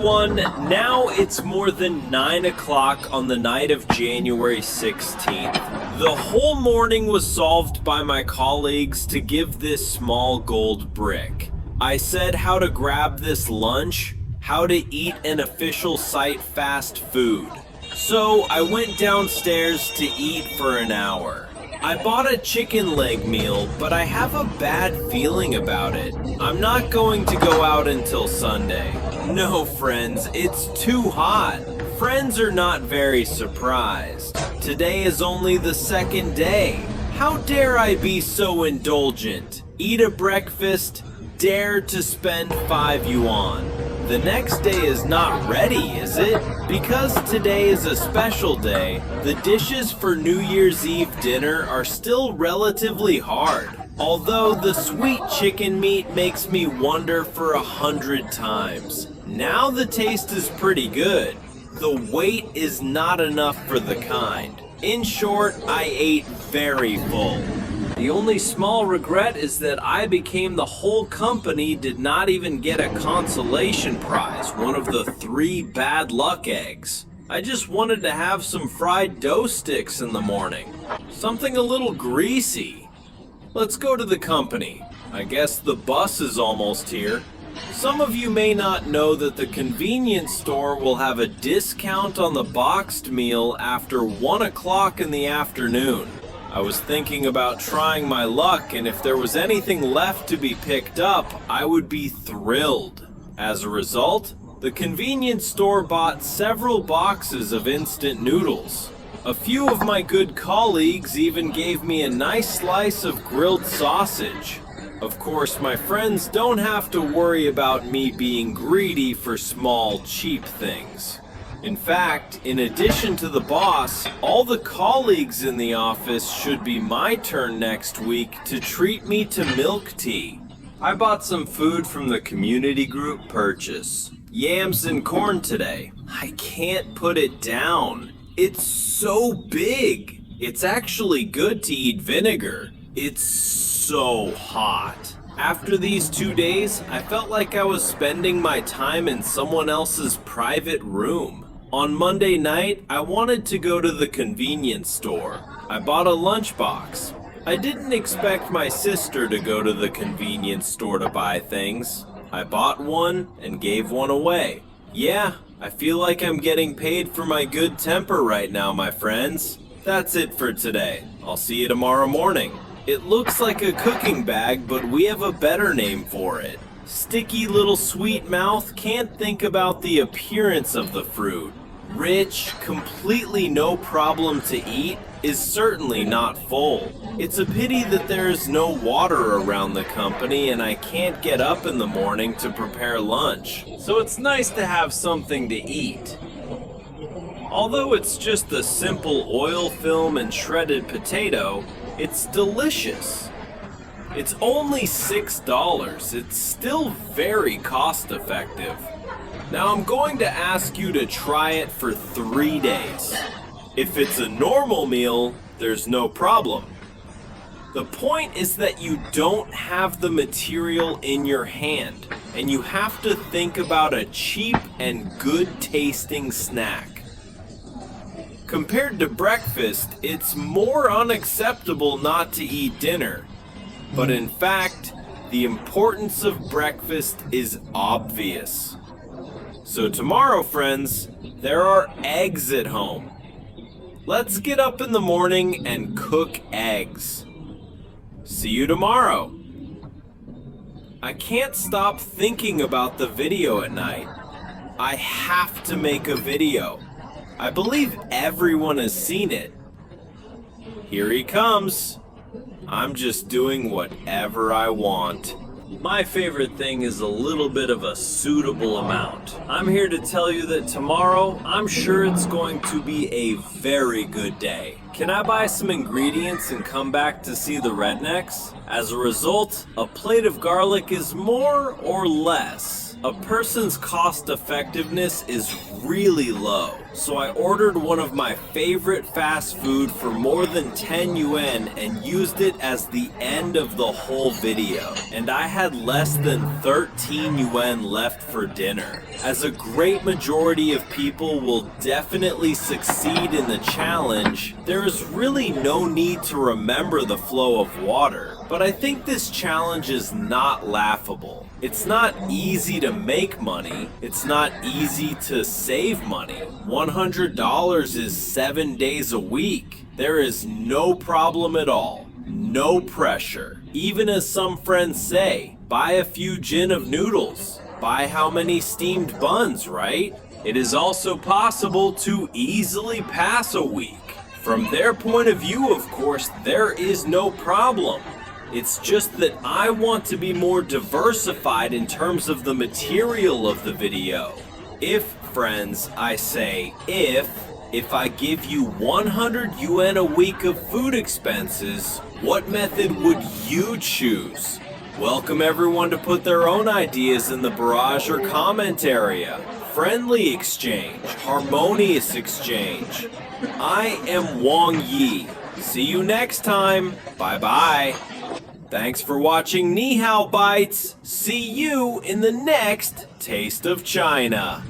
everyone. Now it's more than 9 o'clock on the night of January 16th. The whole morning was solved by my colleagues to give this small gold brick. I said how to grab this lunch, how to eat an official site fast food. So I went downstairs to eat for an hour. I bought a chicken leg meal, but I have a bad feeling about it. I'm not going to go out until Sunday. No, friends, it's too hot. Friends are not very surprised. Today is only the second day. How dare I be so indulgent? Eat a breakfast, dare to spend 5 yuan. The next day is not ready, is it? Because today is a special day, the dishes for New Year's Eve dinner are still relatively hard. Although the sweet chicken meat makes me wonder for 100 times. Now the taste is pretty good. The weight is not enough for the kind. In short, I ate very full. The only small regret is that I became the whole company did not even get a consolation prize, one of the 3 bad luck eggs. I just wanted to have some fried dough sticks in the morning. Something a little greasy. Let's go to the company. I guess the bus is almost here. Some of you may not know that the convenience store will have a discount on the boxed meal after 1 o'clock in the afternoon. I was thinking about trying my luck, and if there was anything left to be picked up, I would be thrilled. As a result, the convenience store bought several boxes of instant noodles. A few of my good colleagues even gave me a nice slice of grilled sausage. Of course, my friends don't have to worry about me being greedy for small, cheap things. In fact, in addition to the boss, all the colleagues in the office should be my turn next week to treat me to milk tea. I bought some food from the community group purchase. Yams and corn today. I can't put it down. It's so big. It's actually good to eat vinegar. It's so hot. After these 2 days, I felt like I was spending my time in someone else's private room. On Monday night, I wanted to go to the convenience store. I bought a lunchbox. I didn't expect my sister to go to the convenience store to buy things. I bought one and gave one away. Yeah, I feel like I'm getting paid for my good temper right now, my friends. That's it for today. I'll see you tomorrow morning. It looks like a cooking bag, but we have a better name for it. Sticky little sweet mouth can't think about the appearance of the fruit. Rich, completely no problem to eat, is certainly not full. It's a pity that there is no water around the company and I can't get up in the morning to prepare lunch. So it's nice to have something to eat. Although it's just a simple oil film and shredded potato, it's delicious. It's only $6. It's still very cost effective. Now I'm going to ask you to try it for 3 days. If it's a normal meal, there's no problem. The point is that you don't have the material in your hand, and you have to think about a cheap and good tasting snack. Compared to breakfast, it's more unacceptable not to eat dinner. But in fact, the importance of breakfast is obvious. So tomorrow, friends, there are eggs at home. Let's get up in the morning and cook eggs. See you tomorrow. I can't stop thinking about the video at night. I have to make a video. I believe everyone has seen it. Here he comes. I'm just doing whatever I want. My favorite thing is a little bit of a suitable amount. I'm here to tell you that tomorrow, I'm sure it's going to be a very good day. Can I buy some ingredients and come back to see the rednecks? As a result, a plate of garlic is more or less a person's cost effectiveness is really low. So I ordered one of my favorite fast food for more than 10 yuan and used it as the end of the whole video. And I had less than 13 yuan left for dinner. As a great majority of people will definitely succeed in the challenge, there is really no need to remember the flow of water. But I think this challenge is not laughable. It's not easy to make money. It's not easy to save money. $100 is 7 days a week. There is no problem at all. No pressure. Even as some friends say, buy a few gin of noodles. Buy how many steamed buns, right? It is also possible to easily pass a week. From their point of view, of course, there is no problem. It's just that I want to be more diversified in terms of the material of the video. If, friends, I say if I give you 100 yuan a week of food expenses, what method would you choose? Welcome everyone to put their own ideas in the barrage or comment area. Friendly exchange, harmonious exchange. I am Wang Yi. See you next time. Bye-bye. Thanks for watching Nihao Bites. See you in the next Taste of China.